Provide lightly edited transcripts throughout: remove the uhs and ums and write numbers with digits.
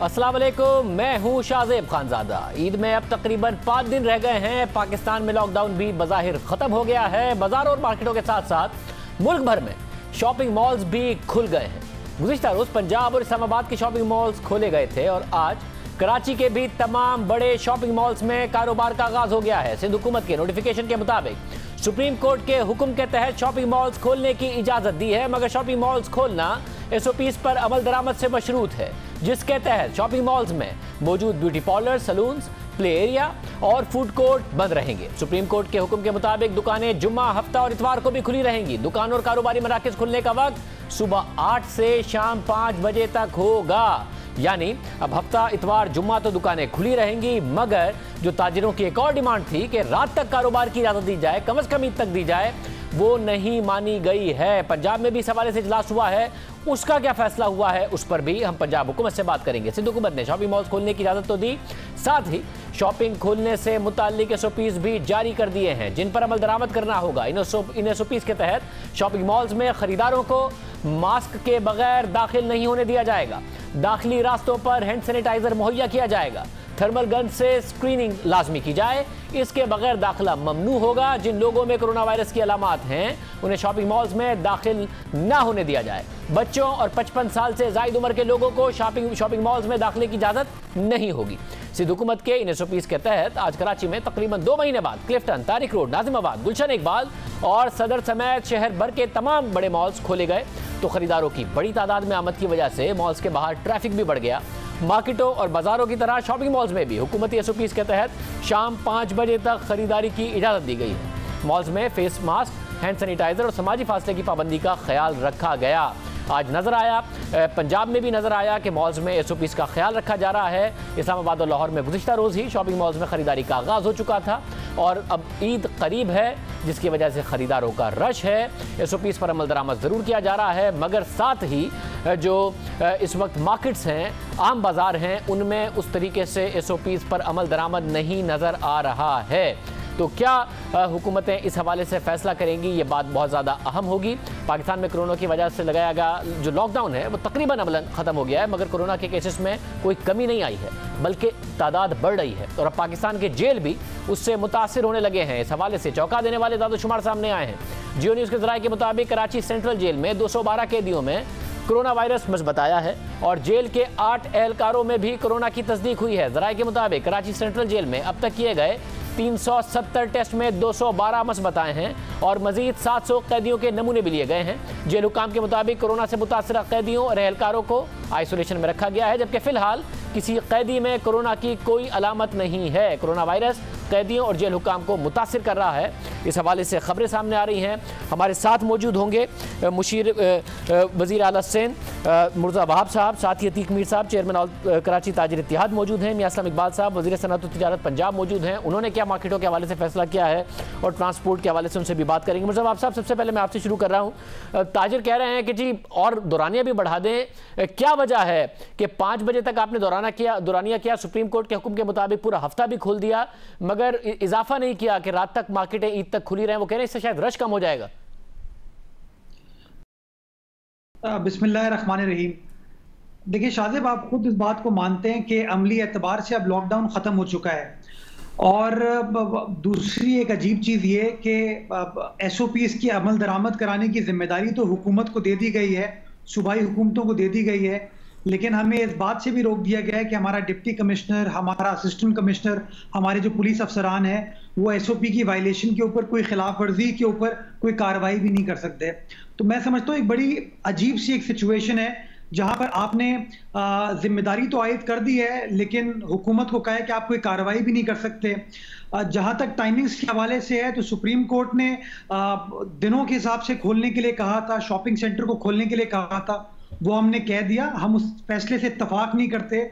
अस्सलाम वालेकुम, मैं हूं शाहजेब खानजादा। ईद में अब तकरीबन 5 दिन रह गए हैं। पाकिस्तान में लॉकडाउन भी बज़ाहिर ख़त्म हो गया है। बाज़ारों और मार्केटों के साथ साथ मुल्क भर में शॉपिंग मॉल्स भी खुल गए हैं। गुज़िश्ता रोज़ पंजाब और इस्लामाबाद के शॉपिंग मॉल्स खोले गए थे और आज कराची के भी तमाम बड़े शॉपिंग मॉल्स में कारोबार का आगाज़ हो गया है। सिंध हुकूमत के नोटिफिकेशन के मुताबिक सुप्रीम कोर्ट के हुक्म के तहत शॉपिंग मॉल्स खोलने की इजाज़त दी है, मगर शॉपिंग मॉल्स खोलना SOPs पर अमल दरामद से मशरूत है, जिसके तहत शॉपिंग मॉल्स में मौजूद beauty parlour, salons, play area और फूड कोर्ट बंद रहेंगे। सुप्रीम कोर्ट के हुक्म के मुताबिक दुकानें जुम्मा, हफ्ता और इतवार को भी खुली रहेंगी। दुकान और कारोबारी मराकज़ खुलने का वक्त सुबह 8 से शाम 5 बजे तक होगा। यानी अब हफ्ता, इतवार, जुम्मा तो दुकानें खुली रहेंगी, मगर जो ताजिरों की एक और डिमांड थी कि रात तक कारोबार की इजाज़त दी जाए, कम से कम ईद तक दी जाए, वो नहीं मानी गई है। पंजाब में भी इस हवाले से इजलास हुआ है, उसका क्या फैसला हुआ है उस पर भी हम पंजाब हुकूमत से बात करेंगे। सिंध हुकूमत ने शॉपिंग मॉल्स खोलने की इजाज़त तो दी, साथ ही शॉपिंग खोलने से मुताल्लिक SOPs भी जारी कर दिए हैं, जिन पर अमल दरामद करना होगा। इन SOPs के तहत शॉपिंग मॉल्स में खरीदारों को मास्क के बगैर दाखिल नहीं होने दिया जाएगा। दाखिली रास्तों पर हैंड सैनिटाइजर मुहैया किया जाएगा। थर्मल गन से स्क्रीनिंग लाजमी की जाए। इसके बगैर दाखिला ममनू होगा। जिन लोगों में कोरोना वायरस की अलामात हैं उन्हें शॉपिंग मॉल्स में दाखिल ना होने दिया जाए। बच्चों और 55 साल से ज़ायद उम्र के लोगों को शॉपिंग मॉल्स में दाखिले की इजाज़त नहीं होगी। सिंध हुकूमत के इन SOPs के तहत आज कराची में तकरीबन 2 महीने बाद क्लिफ्टन, तारिक रोड, नाजिमाबाद, गुलशन इकबाल और सदर समेत शहर भर के तमाम बड़े मॉल्स खोले गए, तो खरीदारों की बड़ी तादाद में आमद की वजह से मॉल्स के बाहर ट्रैफिक भी बढ़ गया। मार्केटों और बाजारों की तरह शॉपिंग मॉल्स में भी हुकूमती SOPs के तहत शाम 5 बजे तक खरीदारी की इजाज़त दी गई है। मॉल्स में फेस मास्क, हैंड सैनिटाइजर और समाजी फासले की पाबंदी का ख्याल रखा गया। आज नजर आया, पंजाब में भी नजर आया कि मॉल्स में SOPs का ख्याल रखा जा रहा है। इस्लामाबाद और लाहौर में गुज़िश्ता रोज़ ही शॉपिंग मॉल्स में खरीदारी का आगाज़ हो चुका था और अब ईद करीब है, जिसकी वजह से खरीदारों का रश है। SOPs पर अमल दरामद ज़रूर किया जा रहा है, मगर साथ ही जो इस वक्त मार्केट्स हैं, आम बाज़ार हैं, उनमें उस तरीके से SOPs पर अमल दरामद नहीं नज़र आ रहा है। तो क्या हुकूमतें इस हवाले से फ़ैसला करेंगी, ये बात बहुत ज़्यादा अहम होगी। पाकिस्तान में कोरोना की वजह से लगाया गया जो लॉकडाउन है वो तकरीबन अमलन ख़त्म हो गया है, मगर कोरोना के केसेस में कोई कमी नहीं आई है, बल्कि तादाद बढ़ रही है और अब पाकिस्तान के जेल भी उससे मुतासिर होने लगे हैं। इस हवाले से चौंका देने वाले दादोशुमार सामने आए हैं। जियो न्यूज़ के ज़राए के मुताबिक कराची सेंट्रल जेल में 212 कैदियों में कोरोना वायरस मज़बूत आया है और जेल के 8 एहलकारों में भी कोरोना की तस्दीक हुई है। ज़राए के मुताबिक कराची सेंट्रल जेल में अब तक किए गए 370 टेस्ट में 212 मस्बत आए हैं और मजीद 700 कैदियों के नमूने भी लिए गए हैं। जेल हुकाम के मुताबिक कोरोना से मुतासरा कैदियों और एहलकारों को आइसोलेशन में रखा गया है, जबकि फ़िलहाल किसी कैदी में कोरोना की कोई अलामत नहीं है। कोरोना वायरस कैदियों और जेल हुकाम को मुतासिर कर रहा है, इस हवाले से खबरें सामने आ रही हैं। हमारे साथ मौजूद होंगे मुशीर वज़ीर आला सिंध मुर्ज़ा वहाब साहब, साथ ही अतीक मीर साहब, चेयरमैन कराची ताजिर इत्तिहाद मौजूद हैं। मियां असलम इकबाल साहब, वज़ीर सनअत व तिजारत पंजाब मौजूद हैं। उन्होंने क्या मार्केटों के हवाले से फैसला किया है और ट्रांसपोर्ट के हवाले से उनसे भी बात करेंगे। मुर्ज़ा वहाब साहब, सबसे पहले मैं आपसे शुरू कर रहा हूँ। ताजिर कह रहे हैं कि जी और दौरानिया भी बढ़ा दें, क्या वजह है कि 5 बजे तक आपने दौरानिया किया? सुप्रीम कोर्ट के हुक्म के मुताबिक पूरा हफ्ता भी खोल दिया, मगर इजाफा नहीं किया कि रात तक मार्केटें ईद तक खुली रहें। वो कह रहे हैं इससे शायद रश कम हो जाएगा। बिस्मिल्लाहिर्रहमानिर्रहीम। देखिए शाहजेब, आप खुद इस बात को मानते हैं कि अमली एतबार से अब लॉकडाउन ख़त्म हो चुका है और दूसरी एक अजीब चीज़ ये कि SOPs की अमल दरामद कराने की जिम्मेदारी तो हुकूमत को दे दी गई है, सूबाई हुकूमतों को दे दी गई है, लेकिन हमें इस बात से भी रोक दिया गया है कि हमारा डिप्टी कमिश्नर, हमारा असिस्टेंट कमिश्नर, हमारे जो पुलिस अफसरान हैं वो SOP की वायलेशन के ऊपर, कोई खिलाफ वर्जी के ऊपर कोई कार्रवाई भी नहीं कर सकते। तो मैं समझता हूँ एक बड़ी अजीब सी एक सिचुएशन है जहाँ पर आपने जिम्मेदारी तो आयद कर दी है, लेकिन हुकूमत को कहा है कि आप कोई कार्रवाई भी नहीं कर सकते। जहाँ तक टाइमिंग्स के हवाले से है तो सुप्रीम कोर्ट ने दिनों के हिसाब से खोलने के लिए कहा था, शॉपिंग सेंटर को खोलने के लिए कहा था, वो हमने कह दिया। हम उस फैसले से इत्तफाक नहीं करते,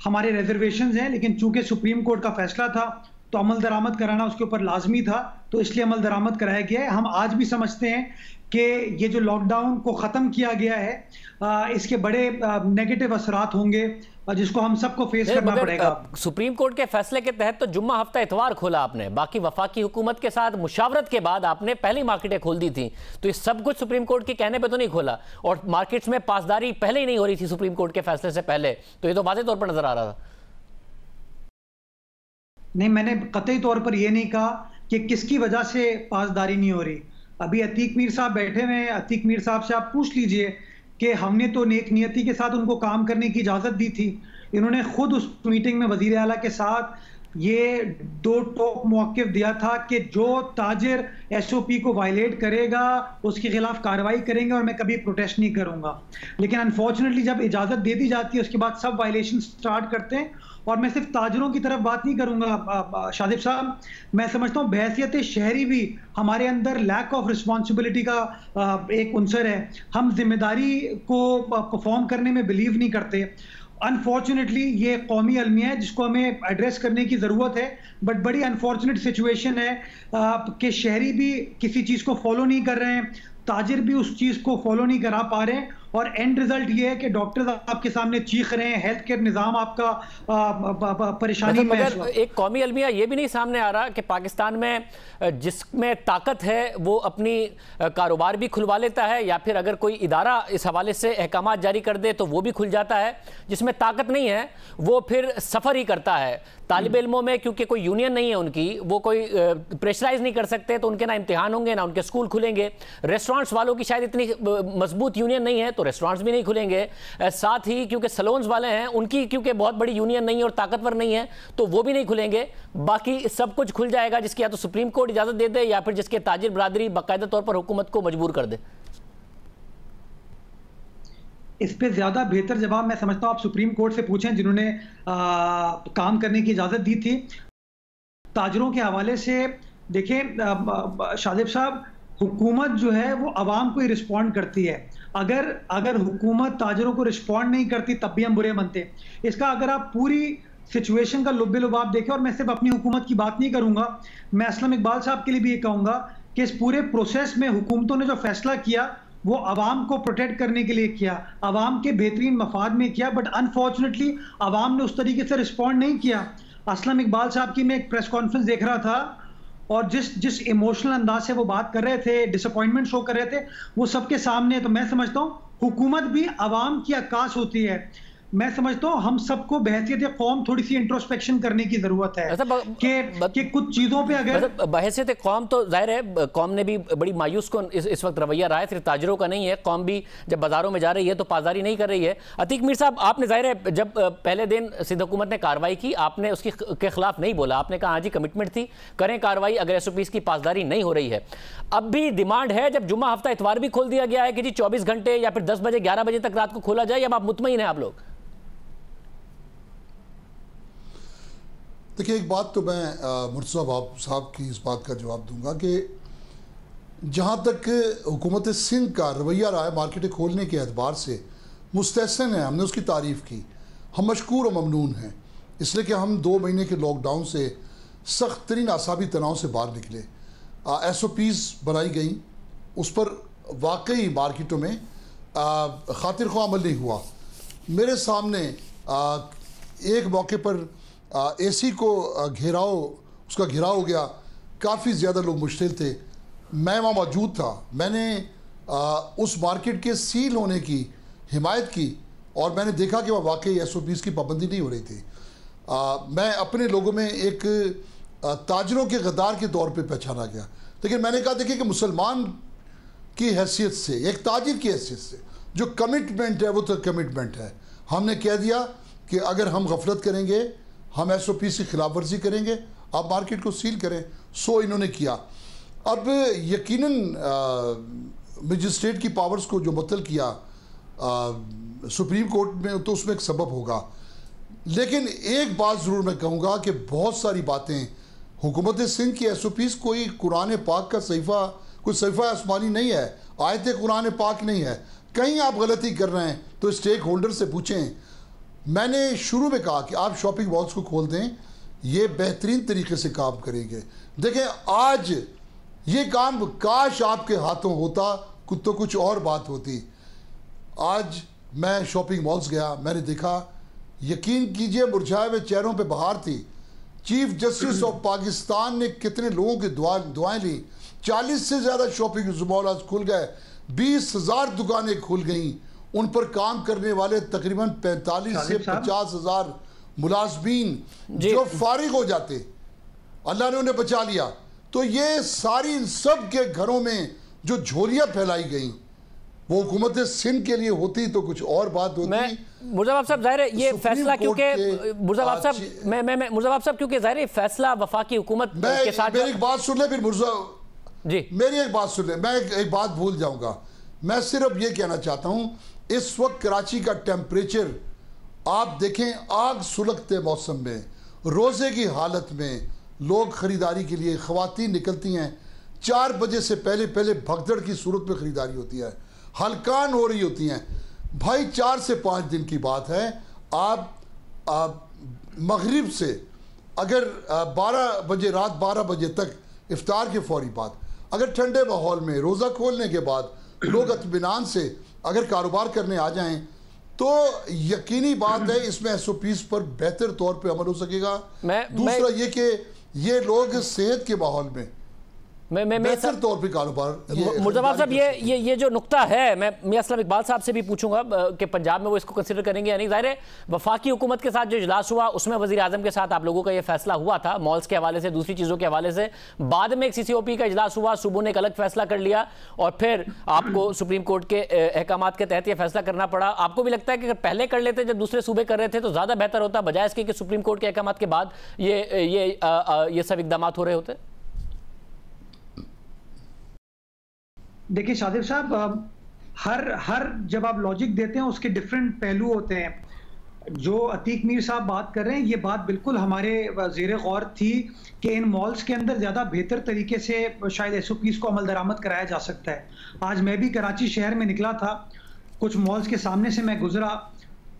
हमारे रिजर्वेशंस हैं, लेकिन चूंकि सुप्रीम कोर्ट का फैसला था तो तो अमल दरामद कराना उसके ऊपर लाजमी था, तो इसलिए अमल दरामद कराया गया है। हम आज भी समझते हैं कि ये जो लॉकडाउन को ख़त्म किया गया है इसके बड़े नेगेटिव असरात होंगे जिसको हम सबको फेस करना पड़ेगा। सुप्रीम कोर्ट के फैसले के तहत तो जुम्मा हफ्ता इतवार खोला आपने, बाकी वफाकी हुकूमत के साथ मुशावरत के बाद आपने पहली मार्केटें खोल दी थी, तो ये सब कुछ सुप्रीम कोर्ट के कहने पे तो नहीं खोला, और मार्केट्स में पासदारी पहले ही नहीं हो रही थी सुप्रीम कोर्ट के फैसले से पहले, तो ये तो वाज़ेह तौर पर नजर आ रहा था। नहीं, मैंने कतई तौर पर यह नहीं कहा कि किसकी वजह से पासदारी नहीं हो रही। अभी अतीक मीर साहब बैठे हुए हैं, अतीक मीर साहब से आप पूछ लीजिए कि हमने तो नेक नियति के साथ उनको काम करने की इजाज़त दी थी। इन्होंने खुद उस मीटिंग में वज़ीर आला के साथ ये 2 टॉप मौक़िफ़ दिया था कि जो ताजिर SOP को वायलेट करेगा उसके खिलाफ कार्रवाई करेंगे और मैं कभी प्रोटेस्ट नहीं करूंगा। लेकिन अनफॉर्चुनेटली जब इजाज़त दे दी जाती है उसके बाद सब वायलेशन स्टार्ट करते हैं। और मैं सिर्फ ताजरों की तरफ बात नहीं करूंगा शादिब साहब, मैं समझता हूँ बहैसियत शहरी भी हमारे अंदर लैक ऑफ रिस्पॉन्सिबिलिटी का एक उनसर है। हम जिम्मेदारी को परफॉर्म करने में बिलीव नहीं करते। अनफॉर्चुनेटली ये कौमी अलमिया है जिसको हमें एड्रेस करने की ज़रूरत है, बट बड़ी अनफॉर्चुनेट सिचुएशन है कि शहरी भी किसी चीज़ को फॉलो नहीं कर रहे हैं, ताजिर भी उस चीज़ को फॉलो नहीं करा पा रहे हैं, और एंड रिजल्ट ये है कि डॉक्टर्स आपके सामने चीख रहे हैं, हेल्थ केयर निज़ाम आपका परेशानी में है। मगर एक कौमी अलमिया ये भी नहीं सामने आ रहा कि पाकिस्तान में जिसमें ताकत है वो अपनी कारोबार भी खुलवा लेता है, या फिर अगर कोई इदारा इस हवाले से अहकामात जारी कर दे तो वो भी खुल जाता है, जिसमें ताकत नहीं है वो फिर सफ़र ही करता है। तालिब इल्मों में क्योंकि कोई यूनियन नहीं है उनकी, वो कोई प्रेशराइज नहीं कर सकते, तो उनके ना इम्तिहान होंगे ना उनके स्कूल खुलेंगे। रेस्टोरेंट्स वालों की शायद इतनी मजबूत यूनियन नहीं है तो रेस्टोरेंट्स भी नहीं खुलेंगे। साथ ही क्योंकि सलोन्स वाले हैं उनकी क्योंकि बहुत बड़ी यूनियन नहीं है और ताकतवर नहीं है तो वो भी नहीं खुलेंगे। बाकी सब कुछ खुल जाएगा जिसकी या तो सुप्रीम कोर्ट इजाज़त दे दे या फिर जिसके ताजिर बरादरी बाकायदा तौर पर हुकूमत को मजबूर कर दे। इस पे ज़्यादा बेहतर जवाब मैं समझता हूँ आप सुप्रीम कोर्ट से पूछें जिन्होंने काम करने की इजाज़त दी थी। ताजरों के हवाले से देखें शादिब साहब, हुकूमत जो है वो आवाम को ही रिस्पॉन्ड करती है। अगर हुकूमत ताजरों को रिस्पॉन्ड नहीं करती तब भी हम बुरे बनते। इसका अगर आप पूरी सिचुएशन का लुब्बे लुबाब देखें, और मैं सिर्फ अपनी हुकूमत की बात नहीं करूंगा, मैं असलम इकबाल साहब के लिए भी ये कहूँगा कि इस पूरे प्रोसेस में हुकूमतों ने जो फैसला किया वो आवाम को प्रोटेक्ट करने के लिए किया, आवाम के बेहतरीन मफाद में किया, बट अनफॉर्चुनेटली आवाम ने उस तरीके से रिस्पॉन्ड नहीं किया। असलम इकबाल साहब की मैं एक प्रेस कॉन्फ्रेंस देख रहा था और जिस इमोशनल अंदाज से वो बात कर रहे थे, डिसअपॉइंटमेंट शो कर रहे थे, वो सबके सामने। तो मैं समझता हूँ हुकूमत भी आवाम की अक्कास होती है। मैं समझता हूँ हम सबको बहैसियत कौम थोड़ी सी इंट्रोस्पेक्शन करने की जरूरत है कि कुछ चीजों पे अगर बहैसियत कौम तो जाहिर है कौम ने भी बड़ी मायूस को इस वक्त रवैया रहा है, सिर्फ ताजरों का नहीं है, कौम भी जब बाजारों में जा रही है तो पासदारी नहीं कर रही है। अतीक मीर साहब, आपने जाहिर है जब पहले दिन सिंध हुकूमत ने कार्रवाई की आपने उसकी के खिलाफ नहीं बोला, आपने कहा हाँ जी कमिटमेंट थी, करें कार्रवाई अगर SOPs की पासदारी नहीं हो रही है। अब भी डिमांड है जब जुम्मा हफ्ता इतवार भी खोल दिया गया है कि जी 24 घंटे या फिर 10 बजे 11 बजे तक रात को खोला जाए, अब आप मुतमईन हैं आप लोग? देखिए, एक बात तो मैं मुर्तज़ा साहब की इस बात का जवाब दूंगा कि जहाँ तक हुकूमत सिंध का रवैया रहा है मार्केटें खोलने के एतबार से मुस्तहसन है, हमने उसकी तारीफ़ की, हम मशकूर और ममनून हैं, इसलिए कि हम 2 महीने के लॉकडाउन से सख्त तरीन आसाबी तनाव से बाहर निकले। SOPs बनाई गई, उस पर वाकई मार्केटों में खातिर ख्वाह अमल नहीं हुआ। मेरे सामने एक मौके पर AC को उसका घेराव हो गया, काफ़ी ज़्यादा लोग मुश्किल थे, मैं वहाँ मौजूद था, मैंने उस मार्केट के सील होने की हिमायत की और मैंने देखा कि वहाँ वाकई SOPs की पाबंदी नहीं हो रही थी। मैं अपने लोगों में एक ताजरों के गद्दार के तौर पे पहचाना गया, लेकिन मैंने कहा देखिए कि मुसलमान की हैसियत से, एक ताजिर की हैसियत से जो कमिटमेंट है वो तो कमिटमेंट है। हमने कह दिया कि अगर हम गफलत करेंगे हम SOPs की खिलाफ वर्जी करेंगे, आप मार्केट को सील करें। सो इन्होंने किया। अब यकीनन मजिस्ट्रेट की पावर्स को जो मुअत्तल किया सुप्रीम कोर्ट में तो उसमें एक सबब होगा, लेकिन एक बात ज़रूर मैं कहूँगा कि बहुत सारी बातें हुकूमत सिंध की SOPs कोई कुरान पाक का सहीफ़ा, कोई सहीफ़ा आसमानी नहीं है, आयत कुरान पाक नहीं है। कहीं आप गलती कर रहे हैं तो स्टेक होल्डर से पूछें। मैंने शुरू में कहा कि आप शॉपिंग मॉल्स को खोल दें, ये बेहतरीन तरीके से काम करेंगे। देखें, आज ये काम काश आपके हाथों होता तो कुछ और बात होती। आज मैं शॉपिंग मॉल्स गया, मैंने देखा, यकीन कीजिए मुरझाए हुए चेहरों पे बहार थी। चीफ जस्टिस ऑफ पाकिस्तान ने कितने लोगों की दुआएं ली। 40 से ज़्यादा शॉपिंग मॉल आज खुल गए, 20,000 दुकानें खुल गई। उन पर काम करने वाले तकरीबन 45 से 50,000 मुलाजमीन जो फारिग हो जाते, अल्लाह ने उन्हें बचा लिया। तो ये सारी इन सब के घरों में जो झोलियां फैलाई गई वो हुकूमत सिंध के लिए होती तो कुछ और बात होती। मुर्जाबाब साहब, जाहिर है ये फैसला क्योंकि मुर्जाबाब साहब क्योंकि जाहिर है फैसला वफाकी हुकूमत के साथ। मेरी एक बात सुन ले फिर मुर्जा जी, मेरी एक बात सुन ले, मैं एक बात भूल जाऊंगा। मैं सिर्फ ये कहना चाहता हूं, इस वक्त कराची का टेम्परेचर आप देखें, आग सुलगते मौसम में, रोजे की हालत में लोग खरीदारी के लिए, ख़वातीन निकलती हैं 4 बजे से पहले भगदड़ की सूरत में खरीदारी होती है, हलकान हो रही होती हैं। भाई 4 से 5 दिन की बात है। आप मगरिब से अगर 12 बजे, रात 12 बजे तक इफ्तार के फौरी बाद अगर ठंडे माहौल में रोज़ा खोलने के बाद लोग इत्मीनान से अगर कारोबार करने आ जाएं तो यकीनी बात है इसमें SOPs पर बेहतर तौर पे अमल हो सकेगा। दूसरा ये कि ये लोग सेहत के माहौल में बेहतर तौर पे कारोबार। मुर्जाबाब साहब, ये जो नुक्ता है, मैं मियां असलम इकबाल साहब से भी पूछूंगा कि पंजाब में वो इसको कंसिडर करेंगे या नहीं। जाहिर है वफाकी हुकूमत के साथ जो इजलास हुआ उसमें वज़ीर आज़म के साथ आप लोगों का ये फैसला हुआ था, मॉल्स के हवाले से, दूसरी चीज़ों के हवाले से। बाद में एक CCOP का इजलास हुआ, सूबों ने एक अलग फैसला कर लिया और फिर आपको सुप्रीम कोर्ट के अहकाम के तहत यह फैसला करना पड़ा। आपको भी लगता है कि अगर पहले कर लेते जब दूसरे सूबे कर रहे थे तो ज़्यादा बेहतर होता, बजाय इसके कि सुप्रीम कोर्ट के अहकाम के बाद ये सब इकदाम हो रहे होते? देखिए शादिब साहब, हर जब आप लॉजिक देते हैं उसके डिफरेंट पहलू होते हैं। जो अतीक मीर साहब बात कर रहे हैं, ये बात बिल्कुल हमारे ज़ेरे गौर थी कि इन मॉल्स के अंदर ज़्यादा बेहतर तरीके से शायद SOPs को अमल दरामद कराया जा सकता है। आज मैं भी कराची शहर में निकला था, कुछ मॉल्स के सामने से मैं गुजरा।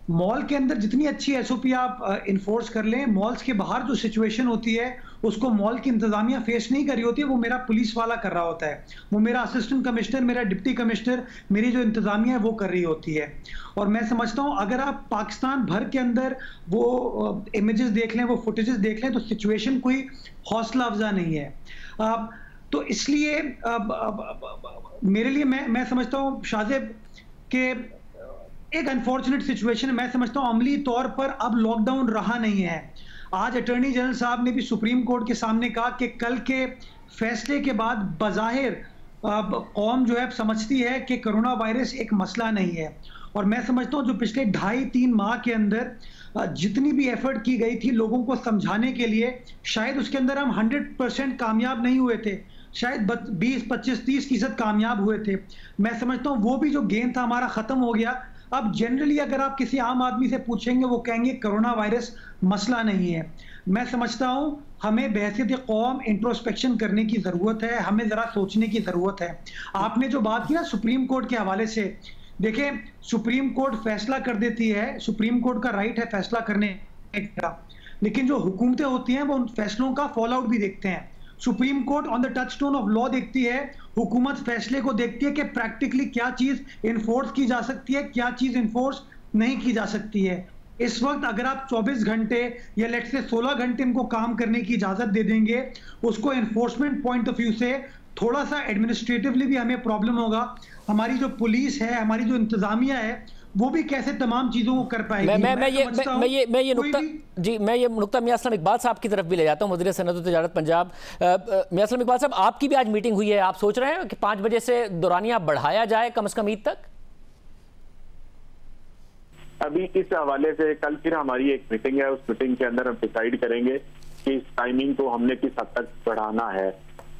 मॉल के अंदर जितनी अच्छी SOP आप इन्फोर्स कर लें, मॉल्स के बाहर जो सिचुएशन होती है उसको मॉल की इंतजामिया फेस नहीं कर रही होती है, वो मेरा पुलिस वाला कर रहा होता है, वो मेरा असिस्टेंट कमिश्नर, मेरा डिप्टी कमिश्नर, मेरी जो इंतजामिया है वो कर रही होती है। और मैं समझता हूँ अगर आप पाकिस्तान भर के अंदर वो इमेजेस देख लें, वो फुटेजेस देख लें, तो सिचुएशन कोई हौसला अफजा नहीं है। तो इसलिए मेरे लिए मैं समझता हूँ शाज़ेब के एक अनफॉर्चुनेट सिचुएशन है। मैं समझता हूँ अमली तौर पर अब लॉकडाउन रहा नहीं है। आज अटॉर्नी जनरल साहब ने भी सुप्रीम कोर्ट के सामने कहा कि कल के फैसले के बाद बज़ाहिर कौम जो है समझती है कि कोरोना वायरस एक मसला नहीं है। और मैं समझता हूँ जो पिछले 2.5-3 माह के अंदर जितनी भी एफर्ट की गई थी लोगों को समझाने के लिए, शायद उसके अंदर हम 100% कामयाब नहीं हुए थे, शायद 20, 25, 30% कामयाब हुए थे। मैं समझता हूँ वो भी जो गेम था हमारा ख़त्म हो गया। अब जनरली अगर आप किसी आम आदमी से पूछेंगे वो कहेंगे कोरोना वायरस मसला नहीं है। मैं समझता हूँ हमें बहसियत कौम इंट्रोस्पेक्शन करने की ज़रूरत है, हमें ज़रा सोचने की ज़रूरत है। आपने जो बात की ना सुप्रीम कोर्ट के हवाले से, देखें सुप्रीम कोर्ट फैसला कर देती है, सुप्रीम कोर्ट का राइट है फैसला करने का, लेकिन जो हुकूमतें होती हैं वो उन फैसलों का फॉल आउट भी देखते हैं। Supreme court on the touchstone of law देखती है, हुकूमत फैसले को देखती है कि प्रैक्टिकली क्या चीज इन्फोर्स की जा सकती है, क्या चीज इन्फोर्स नहीं की जा सकती है। इस वक्त अगर आप 24 घंटे या लेट्स से 16 घंटे इनको काम करने की इजाजत दे देंगे, उसको एनफोर्समेंट पॉइंट ऑफ व्यू से थोड़ा सा एडमिनिस्ट्रेटिवली भी हमें प्रॉब्लम होगा। हमारी जो पुलिस है, हमारी जो इंतजामिया है, वो भी कैसे तमाम चीजों को कर पाएगी। मैं ये नुक्ता मियां असलम इकबाल साहब की तरफ भी ले जाता हूँ, वज़ीर सनअत व तिजारत पंजाब। मियां असलम इकबाल साहब, आपकी भी आज मीटिंग हुई है, आप सोच रहे हैं कि 5 बजे से दौरानिया बढ़ाया जाए कम से कम ईद तक? अभी इस हवाले से कल फिर हमारी एक मीटिंग है, उस मीटिंग के अंदर हम डिसाइड करेंगे कि इस टाइमिंग को हमने किस हद तक बढ़ाना है।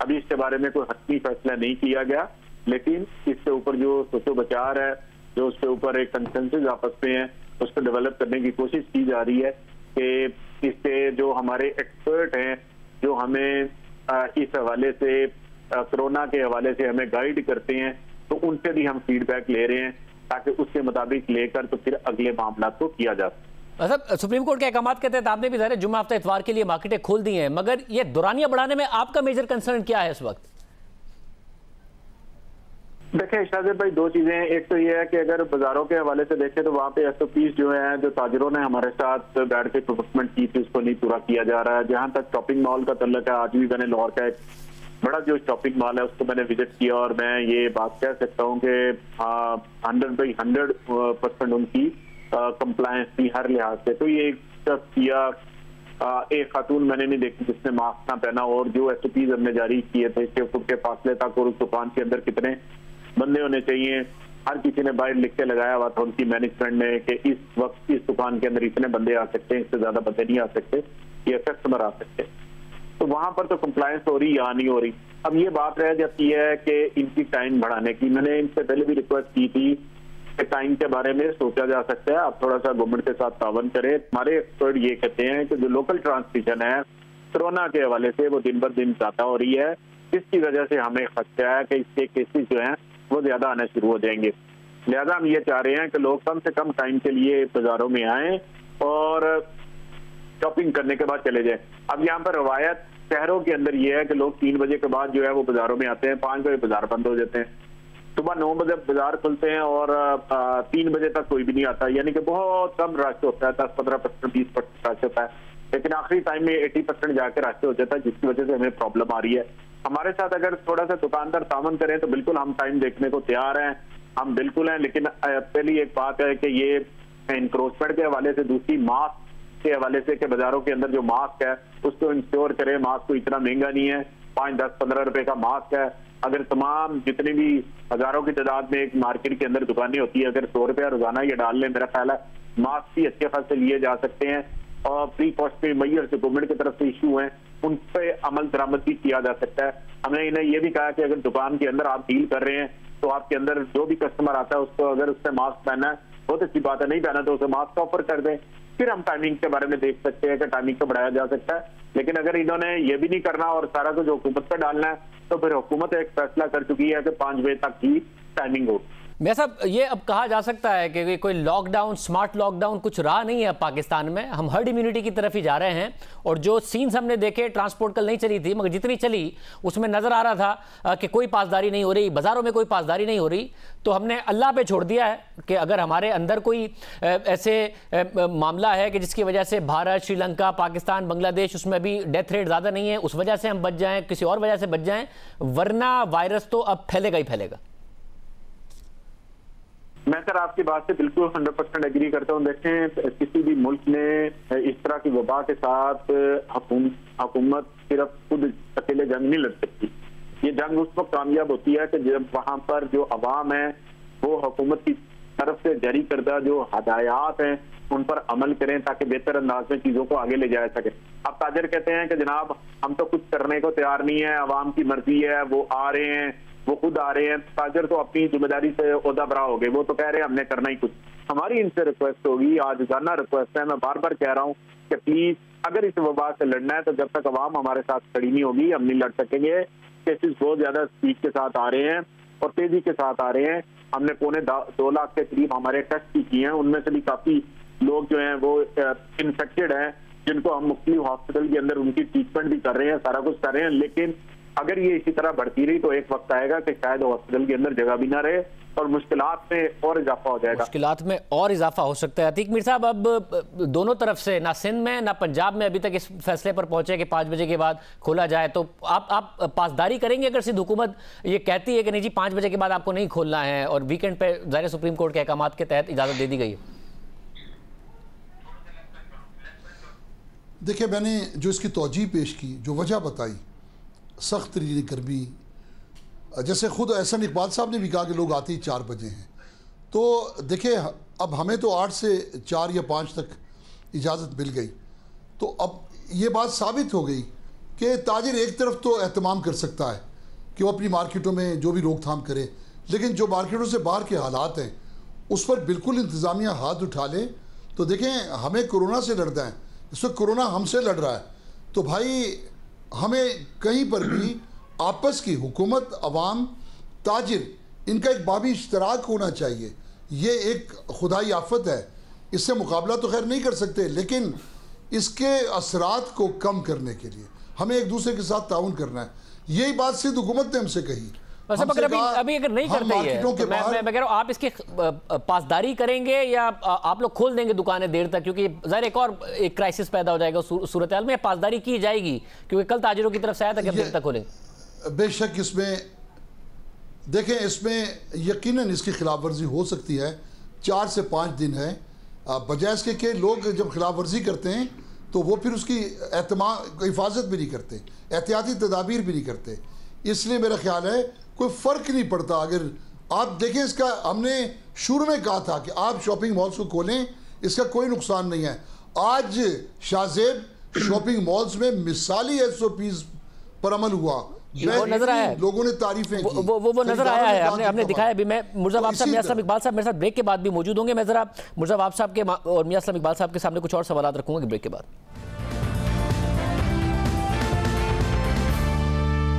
अभी इसके बारे में कोई हतमी फैसला नहीं किया गया, लेकिन इसके ऊपर जो सोचो विचार है, जो उसके ऊपर एक कंसेंसस आपस में है, उसको डेवलप करने की कोशिश की जा रही है कि इससे जो हमारे एक्सपर्ट हैं, जो हमें इस हवाले से कोरोना के हवाले से हमें गाइड करते हैं, तो उनसे भी हम फीडबैक ले रहे हैं ताकि उसके मुताबिक लेकर तो फिर अगले मामला को किया जा सके। मतलब सुप्रीम कोर्ट के अहकाम के तहत आपने भी ज़ाहिर जुम्मा हफ्ता इतवार के लिए मार्केटें खोल दी हैं, मगर ये दुरानियां बढ़ाने में आपका मेजर कंसर्न क्या है इस वक्त? देखिए शाहजेब भाई, दो चीजें हैं। एक तो ये है कि अगर बाजारों के हवाले से देखें तो वहाँ पे SOPs जो हैं, जो ताजरों ने हमारे साथ बैठ के प्रोपोजमेंट की थी, उसको नहीं पूरा किया जा रहा है। जहां तक शॉपिंग मॉल का तल्लक है, आज भी मैंने लाहौर का एक बड़ा जो शॉपिंग मॉल है उसको मैंने विजिट किया और मैं ये बात कह सकता हूँ कि 100% उनकी कंप्लायंस थी हर लिहाज से। तो ये किया, एक खातून मैंने नहीं देखी जिसने मास्क ना पहना, और जो SOPs हमने जारी किए थे 6 फुट के फासले तक और उस दुकान के अंदर कितने बंदे होने चाहिए, हर किसी ने बाहर लिख के लगाया हुआ था उनकी मैनेजमेंट ने कि इस वक्त इस दुकान के अंदर इतने बंदे आ सकते हैं, इससे ज्यादा बंदे नहीं आ सकते, ये कस्टमर आ सकते। तो वहां पर तो कंप्लायंस हो रही या नहीं हो रही। अब ये बात रह जाती है कि इनकी टाइम बढ़ाने की। मैंने इनसे पहले भी रिक्वेस्ट की थी कि टाइम के बारे में सोचा जा सकता है, आप थोड़ा सा गवर्नमेंट के साथ तावन करें। हमारे एक्सपर्ट ये कहते हैं कि जो लोकल ट्रांसमिशन है कोरोना के हवाले से वो दिन ब दिन ज्यादा हो रही है, जिसकी वजह से हमें खदशा है कि इसके केसेस जो हैं वो ज्यादा आने शुरू हो जाएंगे। लिहाजा हम ये चाह रहे हैं कि लोग कम से कम टाइम के लिए बाजारों में आए और शॉपिंग करने के बाद चले जाए। अब यहाँ पर रवायत शहरों के अंदर ये है कि लोग 3 बजे के बाद जो है वो बाजारों में आते हैं, 5 बजे बाजार बंद हो जाते हैं, सुबह 9 बजे बाजार खुलते हैं और 3 बजे तक कोई भी नहीं आता, यानी कि बहुत कम रश होता है, 10-15%, 20% रश होता है। लेकिन आखिरी टाइम में 80% जाकर रश हो जाता है, जिसकी वजह से हमें प्रॉब्लम आ रही है। हमारे साथ अगर थोड़ा सा दुकानदार तामन करें तो बिल्कुल हम टाइम देखने को तैयार हैं, हम बिल्कुल हैं। लेकिन पहली एक बात है कि ये इंक्रोचमेंट के हवाले से, दूसरी मास्क के हवाले से कि बाजारों के अंदर जो मास्क है उसको इंश्योर करें। मास्क को इतना महंगा नहीं है, 5, 10, 15 रुपए का मास्क है। अगर तमाम जितनी भी हजारों की तादाद में एक मार्केट के अंदर दुकानें होती है, अगर 100 रुपया रोजाना ये डाल लें, मेरा ख्याल है मास्क भी अच्छे खासे लिए जा सकते हैं। और प्री कॉस्ट में मैयर जो गवर्नमेंट की तरफ से इशू है उन पे अमल दरामद भी किया जा सकता है। हमने इन्हें यह भी कहा कि अगर दुकान के अंदर आप डील कर रहे हैं तो आपके अंदर जो भी कस्टमर आता है उसको अगर उससे मास्क पहना है बहुत अच्छी बात है, नहीं पहना तो उसे मास्क ऑफर कर दें। फिर हम टाइमिंग के बारे में देख सकते हैं कि टाइमिंग को बढ़ाया जा सकता है। लेकिन अगर इन्होंने ये भी नहीं करना और सारा कुछ हुकूमत पर डालना है तो फिर हुकूमत एक फैसला कर चुकी है कि 5 बजे तक ही टाइमिंग हो। मैं साहब, ये अब कहा जा सकता है कि कोई लॉकडाउन, स्मार्ट लॉकडाउन कुछ रहा नहीं है पाकिस्तान में, हम हर्ड इम्यूनिटी की तरफ ही जा रहे हैं। और जो सीन्स हमने देखे, ट्रांसपोर्ट कल नहीं चली थी मगर जितनी चली उसमें नज़र आ रहा था कि कोई पासदारी नहीं हो रही, बाज़ारों में कोई पासदारी नहीं हो रही। तो हमने अल्लाह पे छोड़ दिया है कि अगर हमारे अंदर कोई ऐसे मामला है कि जिसकी वजह से भारत, श्रीलंका, पाकिस्तान, बांग्लादेश उसमें भी डेथ रेट ज़्यादा नहीं है, उस वजह से हम बच जाएँ, किसी और वजह से बच जाएँ, वरना वायरस तो अब फैलेगा ही फैलेगा। मैं सर आपकी बात से बिल्कुल 100% एग्री करता हूँ। देखें, किसी भी मुल्क में इस तरह की वबा के साथ हुकूमत सिर्फ खुद अकेले जंग नहीं लड़ सकती। ये जंग उस वक्त कामयाब होती है कि जब वहां पर जो अवाम है वो हुकूमत की तरफ से जारी करदा जो हदायत हैं उन पर अमल करें ताकि बेहतर अंदाज में चीजों को आगे ले जाया सके। अब ताजर कहते हैं कि जनाब हम तो कुछ करने को तैयार नहीं है, अवाम की मर्जी है, वो आ रहे हैं, वो खुद आ रहे हैं। ताजर तो अपनी जिम्मेदारी से ओहदा बरा हो गए, वो तो कह रहे हैं हमने करना ही कुछ। हमारी इनसे रिक्वेस्ट होगी, आज रोजाना रिक्वेस्ट है, मैं बार बार कह रहा हूँ कि प्लीज अगर इस वबा से लड़ना है तो जब तक अवाम हमारे साथ खड़ी नहीं होगी हम नहीं लड़ सकेंगे। केसेस बहुत ज्यादा स्पीड के साथ आ रहे हैं और तेजी के साथ आ रहे हैं। हमने 2.25 लाख के करीब हमारे टेस्ट भी किए हैं, उनमें से भी काफी लोग जो हैं वो इन्फेक्टेड हैं, जिनको हम मुख्तलिफ हॉस्पिटल के अंदर उनकी ट्रीटमेंट भी कर रहे हैं, सारा कुछ कर रहे हैं। लेकिन अगर ये इसी तरह बढ़ती रही तो एक वक्त आएगा कि शायद हॉस्पिटल के अंदर जगह भी ना रहे और मुश्किलात में और इजाफा हो जाएगा। मुश्किलात में और इजाफा हो सकता है। अतीक मीर साहब, अब दोनों तरफ से, ना सिंध में ना पंजाब में अभी तक इस फैसले पर पहुंचे कि 5 बजे के बाद खोला जाए, तो आप पासदारी करेंगे अगर सिंध हुकूमत ये कहती है कि नहीं जी 5 बजे के बाद आपको नहीं खोलना है और वीकेंड पे ज़ाहिर सुप्रीम कोर्ट के अहकाम के तहत इजाज़त दे दी गई है? देखिए, मैंने जो इसकी तौजीह पेश की, जो वजह बताई, सख्त तरीन गर्मी, जैसे ख़ुद एहसन इकबाल साहब ने भी कहा कि लोग आते ही 4 बजे हैं, तो देखिए अब हमें तो 8 से 4 या 5 तक इजाज़त मिल गई। तो अब ये बात साबित हो गई कि ताजिर एक तरफ तो एहतमाम कर सकता है कि वो अपनी मार्केटों में जो भी रोकथाम करे, लेकिन जो मार्केटों से बाहर के हालात हैं उस पर बिल्कुल इंतज़ामिया हाथ उठा ले। तो देखें, हमें कोरोना से लड़ना है, इस वक्त कोरोना हमसे लड़ रहा है, तो भाई हमें कहीं पर भी आपस की हुकूमत, अवाम, ताजिर, इनका एक बाबी इश्तराक होना चाहिए। ये एक खुदाई आफत है इससे मुकाबला तो खैर नहीं कर सकते, लेकिन इसके असरात को कम करने के लिए हमें एक दूसरे के साथ ताउन करना है। यही बात सिद्ध हुकूमत ने हमसे कही। अगर अभी अगर नहीं करते ही है, तो मैं कह रहा हूँ आप इसकी पासदारी करेंगे या आप लोग खोल देंगे दुकानें देर तक, क्योंकि ज़ाहिर एक क्राइसिस पैदा हो जाएगा सूरत हाल में। पासदारी की जाएगी क्योंकि कल ताजिरों की तरफ से आया था कि देर तक खोलें। बेशक इसमें देखें, इसमें यकीनन इसकी खिलाफ वर्जी हो सकती है। 4 से 5 दिन है, बजाय इसके कि लोग जब खिलाफ वर्जी करते हैं तो वो फिर उसकी हिफाजत भी नहीं करते, एहतियाती तदाबीर भी नहीं करते। इसलिए मेरा ख्याल है कोई फ़र्क नहीं पड़ता। अगर आप देखें, इसका हमने शुरू में कहा था कि आप शॉपिंग मॉल्स को खोलें, इसका कोई नुकसान नहीं है। आज शाहजेब शॉपिंग मॉल्स में मिसाली SOPs पर अमल हुआ, वो नजर आया, लोगों ने तारीफें की, वो नजर आया है, हमने दिखाया भी। मैं मुर्जा वाब साहब, मियां इस्लाम इकबाल साहब मेरे साथ ब्रेक के बाद भी मौजूद होंगे। मैं जरा मुर्जा वाब साहब के और मियां इस्लाम इकबाल साहब के सामने कुछ और सवाल रखूंगा कि ब्रेक के बाद।